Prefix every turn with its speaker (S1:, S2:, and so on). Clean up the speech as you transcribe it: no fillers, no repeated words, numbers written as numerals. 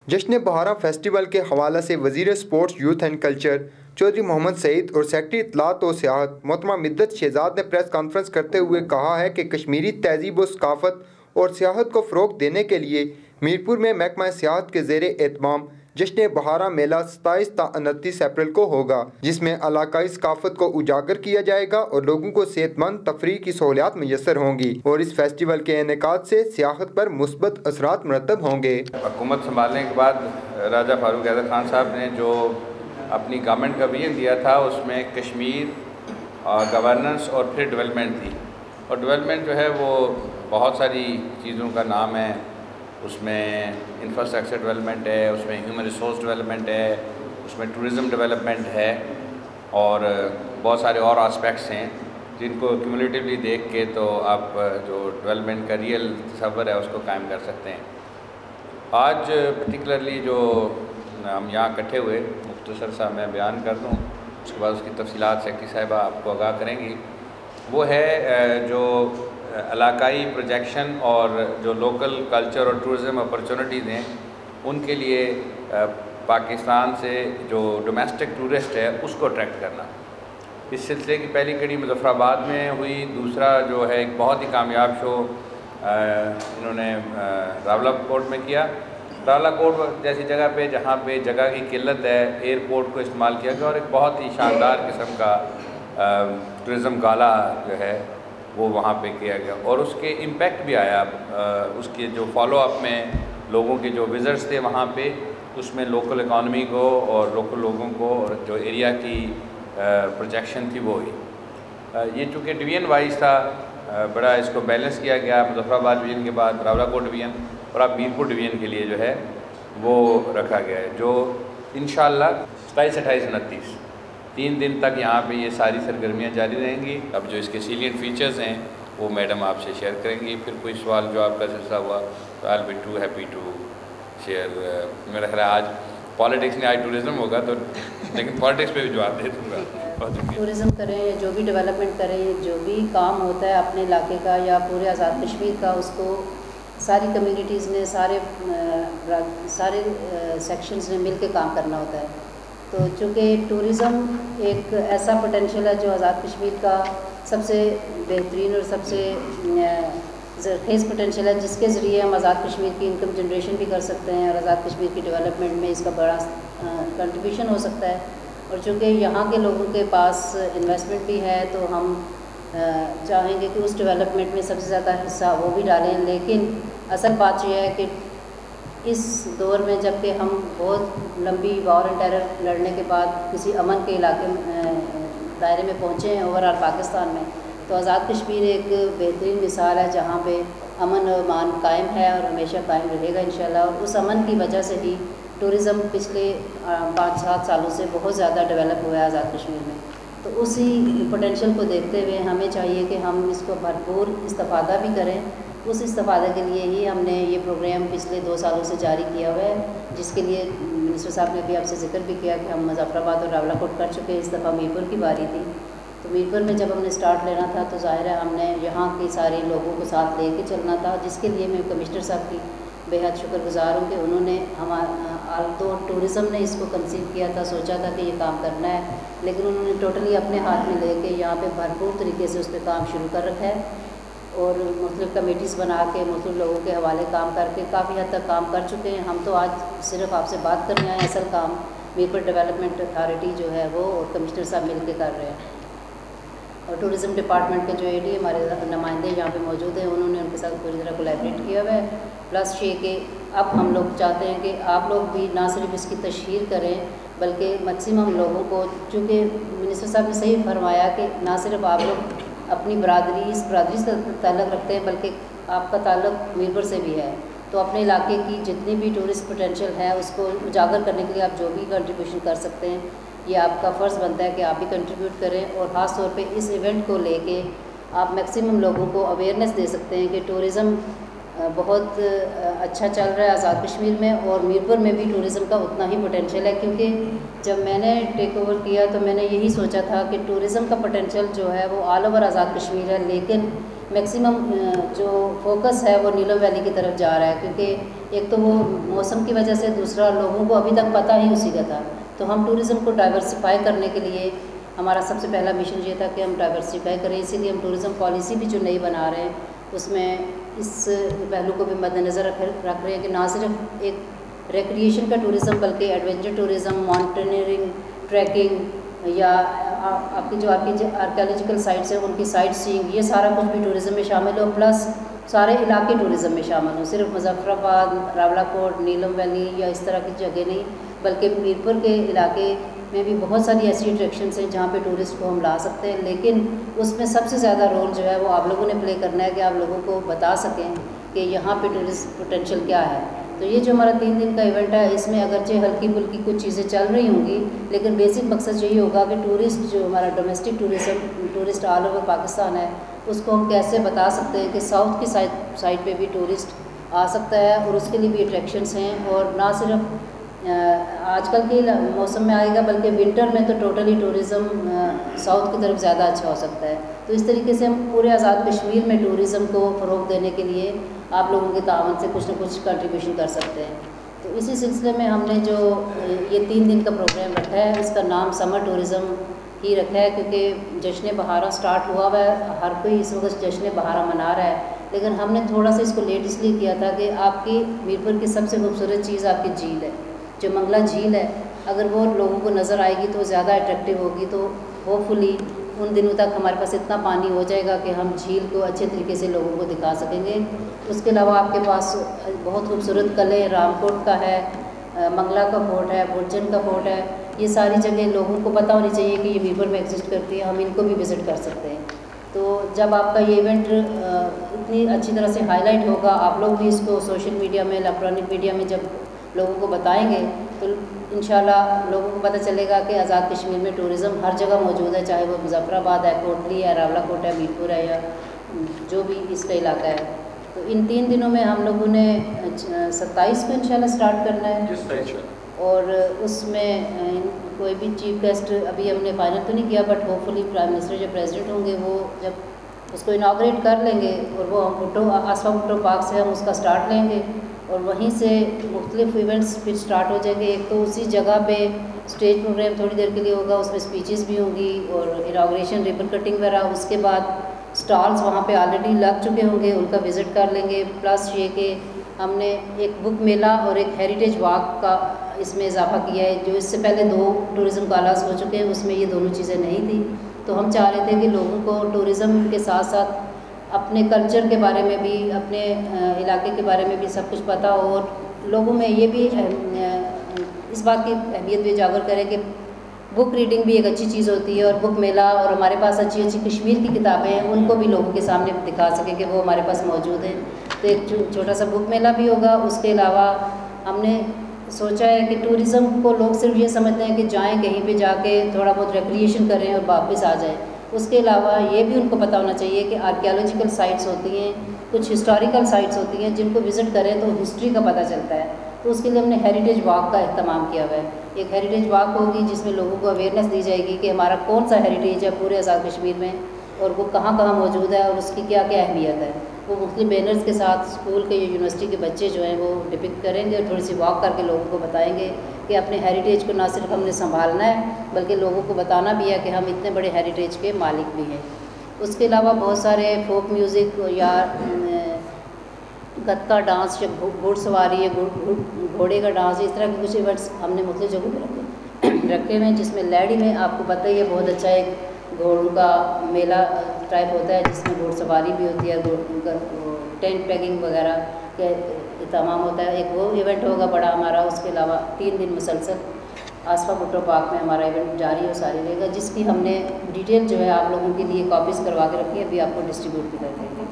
S1: جشن بہارا فیسٹیول کے حوالے سے وزیر sports youth and culture Chaudhry Muhammad Saeed اور سیکرٹری اطلاعات و سیاحت محترمہ مدت شہزاد نے پریس کانفرنس کرتے ہوئے کہا ہے کہ کشمیری تہذیب و ثقافت اور سیاحت کو فروغ دینے کے لیے میرپور میں محکمہ سیاحت کے زیر اہتمام جشن بہارا میلہ 27 تا 29 اپریل کو ہوگا، جس میں علاقائی ثقافت کو اجاگر کیا جائے گا اور لوگوں کو صحت مند تفریح کی سہولیات میسر ہوں گی اور اس فیسٹیول کے انعقاد سے سیاحت پر مثبت اثرات مرتب ہوں گے۔
S2: حکومت سنبھالنے کے بعد راجہ فاروق حیدر خان صاحب نے جو اپنی گورنمنٹ کا ویژن دیا تھا اس میں کشمیر گورننس اور پھر ڈیولپمنٹ تھی، اور ڈیولپمنٹ جو ہے وہ بہت ساری چیزوں کا نام ہے، اس میں انفراسٹرکچر ڈیولپمنٹ ہے، اس میں ہیومن ریسورس ڈیولپمنٹ ہے، اس میں ٹورزم ڈیولپمنٹ ہے اور بہت سارے اور آسپیکٹس ہیں جن کو کیومولیٹیولی دیکھ کے تو آپ جو ڈیولپمنٹ کا ریئل تصور ہے اس کو قائم کر سکتے ہیں۔ آج پرٹیکولرلی جو ہم یہاں اکٹھے ہوئے، مختصر سا میں بیان کر دوں، اس کے بعد اس کی تفصیلات سیکرٹری صاحبہ آپ کو آگاہ کریں گی، وہ ہے جو علاقائی پروجیکشن اور جو لوکل کلچر اور ٹورزم اپرچونٹیز ہیں ان کے لیے پاکستان سے جو ڈومیسٹک ٹورسٹ ہے اس کو اٹریکٹ کرنا۔ اس سلسلے کی پہلی کڑی مظفر آباد میں ہوئی، دوسرا جو ہے ایک بہت ہی کامیاب شو انہوں نے راولہ کوٹ میں کیا۔ راولہ کوٹ جیسی جگہ پہ جہاں پہ جگہ کی قلت ہے، ایئرپورٹ کو استعمال کیا گیا اور ایک بہت ہی شاندار قسم کا ٹورزم گالا جو ہے وہ وہاں پہ کیا گیا اور اس کے امپیکٹ بھی آیا۔ اس کے جو فالو اپ میں لوگوں کے جو وزٹس تھے وہاں پہ، اس میں لوکل اکانومی کو اور لوکل لوگوں کو اور جو ایریا کی پروجیکشن تھی وہ ہوئی۔ یہ چونکہ ڈویژن وائز تھا، بڑا اس کو بیلنس کیا گیا، مظفر آباد ڈویژن کے بعد راولہ کوٹ ڈویژن اور اب میرپور ڈویژن کے لیے جو ہے وہ رکھا گیا ہے، جو انشاءاللہ 27، 28، 29 3 دن تک یہاں پہ یہ ساری سرگرمیاں جاری رہیں گی۔ اب جو اس کے سیلینٹ فیچرز ہیں وہ میڈم آپ سے شیئر کریں گی، پھر کوئی سوال جو آپ کا سلسلہ ہوا تو I'll be too happy to share. میرا خیال ہے آج پالیٹکس نہیں، آج ٹورزم ہوگا تو لیکن پالیٹکس پہ بھی جواب دے دوں گا۔
S3: ٹورزم کریں یا جو بھی ڈیولپمنٹ کریں، جو بھی کام ہوتا ہے اپنے علاقے کا یا پورے آزاد کشمیر کا، اس کو ساری کمیونٹیز نے، سارے سیکشنز نے مل کے کام کرنا ہوتا ہے۔ تو چونکہ ٹورزم ایک ایسا پوٹینشیل ہے جو آزاد کشمیر کا سب سے بہترین اور سب سے زرخیز پوٹینشیل ہے، جس کے ذریعے ہم آزاد کشمیر کی انکم جنریشن بھی کر سکتے ہیں اور آزاد کشمیر کی ڈیولپمنٹ میں اس کا بڑا کنٹریبیوشن ہو سکتا ہے۔ اور چونکہ یہاں کے لوگوں کے پاس انویسٹمنٹ بھی ہے تو ہم چاہیں گے کہ اس ڈیولپمنٹ میں سب سے زیادہ حصہ وہ بھی ڈالیں، لیکن اصل بات یہ ہے کہ اس دور میں جب کہ ہم بہت لمبی وار اینڈ ٹیرر لڑنے کے بعد کسی امن کے علاقے دائرے میں پہنچے ہیں اوورآل پاکستان میں، تو آزاد کشمیر ایک بہترین مثال ہے جہاں پہ امن و امان قائم ہے اور ہمیشہ قائم رہے گا انشاءاللہ۔ اور اس امن کی وجہ سے ہی ٹورزم پچھلے 5-7 سالوں سے بہت زیادہ ڈیولپ ہوا ہے آزاد کشمیر میں۔ تو اسی پوٹینشیل کو دیکھتے ہوئے ہمیں چاہیے کہ ہم اس کو بھرپور استفادہ بھی کریں۔ اس استفادے کے لیے ہی ہم نے یہ پروگرام پچھلے 2 سالوں سے جاری کیا ہوا ہے، جس کے لیے منسٹر صاحب نے بھی آپ سے ذکر بھی کیا کہ ہم مظفر آباد اور راولہ کوٹ کر چکے ہیں، اس دفعہ میرپور کی باری تھی۔ تو میرپور میں جب ہم نے سٹارٹ لینا تھا تو ظاہر ہے ہم نے یہاں کے سارے لوگوں کو ساتھ لے کے چلنا تھا، جس کے لیے میں کمشنر صاحب کی بے حد شکر گزار ہوں کہ انہوں نے تو ٹورزم نے اس کو کنسیو کیا تھا، سوچا تھا کہ یہ کام کرنا ہے، لیکن انہوں نے ٹوٹلی اپنے ہاتھ میں لے کے یہاں پہ بھرپور طریقے سے اس پہ کام شروع کر رکھا ہے اور مختلف کمیٹیز بنا کے مختلف لوگوں کے حوالے کام کر کے کافی حد تک کام کر چکے ہیں۔ ہم تو آج صرف آپ سے بات کرنے آئے ہیں، اصل کام میرپور ڈیولپمنٹ اتھارٹی جو ہے وہ اور کمشنر صاحب مل کے کر رہے ہیں۔ اور ٹورزم ڈپارٹمنٹ کے جو AD ہمارے نمائندے یہاں پہ موجود ہیں، انہوں نے ان کے ساتھ پوری طرح کولیبریٹ کیا ہوا ہے۔ پلس یہ کہ اب ہم لوگ چاہتے ہیں کہ آپ لوگ بھی نہ صرف اس کی تشہیر کریں بلکہ میکسیمم لوگوں کو، چونکہ منسٹر صاحب نے صحیح فرمایا کہ نہ صرف آپ لوگ اپنی اس برادری سے تعلق رکھتے ہیں بلکہ آپ کا تعلق میرپور سے بھی ہے، تو اپنے علاقے کی جتنی بھی ٹورسٹ پوٹینشیل ہے اس کو اجاگر کرنے کے لیے آپ جو بھی کنٹریبیوشن کر سکتے ہیں، یہ آپ کا فرض بنتا ہے کہ آپ بھی کنٹریبیوٹ کریں۔ اور خاص طور پہ اس ایونٹ کو لے کے آپ میکسیمم لوگوں کو اویئرنیس دے سکتے ہیں کہ ٹورزم بہت اچھا چل رہا ہے آزاد کشمیر میں، اور میرپور میں بھی ٹورزم کا اتنا ہی پوٹینشیل ہے، کیونکہ جب میں نے ٹیک اوور کیا تو میں نے یہی سوچا تھا کہ ٹورزم کا پوٹینشیل جو ہے وہ آل اوور آزاد کشمیر ہے، لیکن میکسیمم جو فوکس ہے وہ نیلم ویلی کی طرف جا رہا ہے، کیونکہ ایک تو وہ موسم کی وجہ سے، دوسرا لوگوں کو ابھی تک پتہ ہی اسی کا تھا. تو ہم ٹورزم کو ڈائیورسیفائی کرنے کے لیے ہمارا سب سے پہلا مشن یہ تھا کہ ہم ڈائیورسیفائی کریں. اسی لیے ہم ٹورزم پالیسی بھی جو نئی بنا رہے ہیں اس میں اس پہلو کو بھی مد نظر رکھ رہے ہیں کہ نہ صرف ایک ریکریشن کا ٹورزم بلکہ ایڈونچر ٹورزم، ماؤنٹینئرنگ، ٹریکنگ، یا آپ کی جو آرکیالوجیکل سائٹس ہیں ان کی سائٹ سینگ، یہ سارا کچھ بھی ٹورزم میں شامل ہو، پلس سارے علاقے ٹورزم میں شامل ہوں. صرف مظفر آباد، راولا کوٹ، نیلم ویلی یا اس طرح کی جگہ نہیں، بلکہ میر پور کے علاقے میں بھی بہت ساری ایسی اٹریکشنس ہیں جہاں پہ ٹورسٹ کو ہم لا سکتے ہیں. لیکن اس میں سب سے زیادہ رول جو ہے وہ آپ لوگوں نے پلے کرنا ہے کہ آپ لوگوں کو بتا سکیں کہ یہاں پہ ٹورسٹ پوٹینشیل کیا ہے. تو یہ جو ہمارا 3 دن کا ایونٹ ہے اس میں اگرچہ ہلکی پھلکی کچھ چیزیں چل رہی ہوں گی، لیکن بیسک مقصد یہی ہوگا کہ ٹورسٹ جو ہمارا domestic tourist all over Pakistan ہے اس کو ہم کیسے بتا سکتے ہیں کہ ساؤتھ کی سائڈ پہ بھی ٹورسٹ آ سکتا ہے اور اس کے لیے بھی اٹریکشنس ہیں. اور نہ صرف آج کل کے موسم میں آئے گا بلکہ ونٹر میں تو ٹوٹلی ٹورزم ساؤتھ کی طرف زیادہ اچھا ہو سکتا ہے. تو اس طریقے سے ہم پورے آزاد کشمیر میں ٹورزم کو فروغ دینے کے لیے آپ لوگوں کے تعاون سے کچھ نہ کچھ کنٹریبیوشن کر سکتے ہیں. تو اسی سلسلے میں ہم نے جو یہ 3 دن کا پروگرام رکھا ہے اس کا نام سمر ٹورزم ہی رکھا ہے، کیونکہ جشن بہارا سٹارٹ ہوا ہوا ہے، ہر کوئی اس وقت جشن بہارا منا رہا ہے. لیکن ہم نے تھوڑا سا اس کو لیٹ اس لیے کیا تھا کہ آپ کی میر پور کی سب سے خوبصورت چیز آپ کی جھیل ہے، جو منگلا جھیل ہے. اگر وہ لوگوں کو نظر آئے گی تو زیادہ اٹریکٹیو ہوگی. تو ہوپ فلی ان دنوں تک ہمارے پاس اتنا پانی ہو جائے گا کہ ہم جھیل کو اچھے طریقے سے لوگوں کو دکھا سکیں گے. اس کے علاوہ آپ کے پاس بہت خوبصورت قلعے رام کوٹ کا ہے، منگلا کا فورٹ ہے، بھوجن کا فورٹ ہے. یہ ساری جگہیں لوگوں کو پتہ ہونی چاہیے کہ یہ میر پور میں ایگزسٹ کرتی ہے، ہم ان کو بھی وزٹ کر سکتے ہیں. تو جب آپ کا یہ ایونٹ اتنی اچھی طرح سے ہائی لائٹ ہوگا، آپ لوگ بھی اس کو سوشل میڈیا میں، الیکٹرانک میڈیا میں جب لوگوں کو بتائیں گے تو انشاءاللہ لوگوں کو پتہ چلے گا کہ آزاد کشمیر میں ٹورزم ہر جگہ موجود ہے، چاہے وہ مظفر آباد ہے، کوٹلی ہے، راولا کوٹ ہے، میر پور ہے، یا جو بھی اس کا علاقہ ہے. تو ان 3 دنوں میں ہم لوگوں نے 27 کو انشاءاللہ سٹارٹ کرنا ہے. اور اس میں کوئی بھی چیف گیسٹ ابھی ہم نے فائنل تو نہیں کیا، but hope fully prime minister جو پریزیڈنٹ ہوں گے وہ جب اس کو اناگریٹ کر لیں گے اور وہ ہم آسفا بھٹو پارک سے ہم اس کا سٹارٹ لیں گے اور وہیں سے مختلف ایونٹس پھر سٹارٹ ہو جائیں گے. ایک تو اسی جگہ پہ اسٹیج پروگرام تھوڑی دیر کے لیے ہوگا، اس میں اسپیچز بھی ہوں گی اور اناگریشن، ریبن کٹنگ وغیرہ. اس کے بعد اسٹالس وہاں پہ آلریڈی لگ چکے ہوں گے، ان کا وزٹ کر لیں گے. پلس یہ کہ ہم نے ایک بک میلہ اور ایک ہیریٹیج واک کا اس میں اضافہ کیا ہے، جو اس سے پہلے 2 ٹورزم کالاس ہو چکے ہیں، اس میں یہ دونوں چیزیں نہیں تھیں. تو ہم چاہ رہے تھے کہ لوگوں کو ٹورزم کے ساتھ ساتھ اپنے کلچر کے بارے میں بھی، اپنے علاقے کے بارے میں بھی سب کچھ پتہ ہو، اور لوگوں میں یہ بھی اس بات کی اہمیت بھی اجاگر کریں کہ بک ریڈنگ بھی ایک اچھی چیز ہوتی ہے، اور بک میلہ اور ہمارے پاس اچھی اچھی کشمیر کی کتابیں ہیں ان کو بھی لوگوں کے سامنے دکھا سکیں کہ وہ ہمارے پاس موجود ہیں. تو ایک چھوٹا سا بک میلہ بھی ہوگا. اس کے علاوہ ہم نے سوچا ہے کہ ٹورزم کو لوگ صرف یہ سمجھتے ہیں کہ جائیں کہیں پہ جا کے تھوڑا بہت ریکریشن کریں اور واپس آ جائیں. اس کے علاوہ یہ بھی ان کو پتہ ہونا چاہیے کہ آرکیالوجیکل سائٹس ہوتی ہیں، کچھ ہسٹوریکل سائٹس ہوتی ہیں جن کو وزٹ کریں تو ہسٹری کا پتہ چلتا ہے. تو اس کے لیے ہم نے ہیریٹیج واک کا اہتمام کیا ہوا ہے. ایک ہیریٹیج واک ہوگی جس میں لوگوں کو اویئرنیس دی جائے گی کہ ہمارا کون سا ہیریٹیج ہے پورے آزاد کشمیر میں اور وہ کہاں کہاں موجود ہے اور اس کی کیا کیا اہمیت ہے. وہ مختلف بینرز کے ساتھ اسکول کے یا یونیورسٹی کے بچے جو ہیں وہ ڈپکٹ کریں گے اور تھوڑی سی واک کر کے لوگوں کو بتائیں گے کہ اپنے ہیریٹیج کو نہ صرف ہم نے سنبھالنا ہے بلکہ لوگوں کو بتانا بھی ہے کہ ہم اتنے بڑے ہیریٹیج کے مالک بھی ہیں. اس کے علاوہ بہت سارے فوک میوزک یا گتکا ڈانس یا گھوڑ سواری یا گھوڑے کا ڈانس، اس طرح کے کچھ ایونٹس ہم نے مختلف جگہوں پہ رکھے ہوئے ہیں. جس میں لیڈی میں آپ کو پتہ ہی ہے بہت اچھا ایک گھوڑوں کا میلہ ٹائپ ہوتا ہے جس میں گھوڑ سواری بھی ہوتی ہے، ٹینٹ پیکنگ وغیرہ کا اہتمام ہوتا ہے. ایک وہ ایونٹ ہوگا بڑا ہمارا. اس کے علاوہ 3 دن مسلسل آسفا بھٹو پارک میں ہمارا ایونٹ جاری اور ساری رہے گا، جس کی ہم نے ڈیٹیل جو ہے آپ لوگوں کے لیے کاپیز کروا کے رکھی ہے، ابھی آپ کو ڈسٹریبیوٹ بھی کر دیں گے.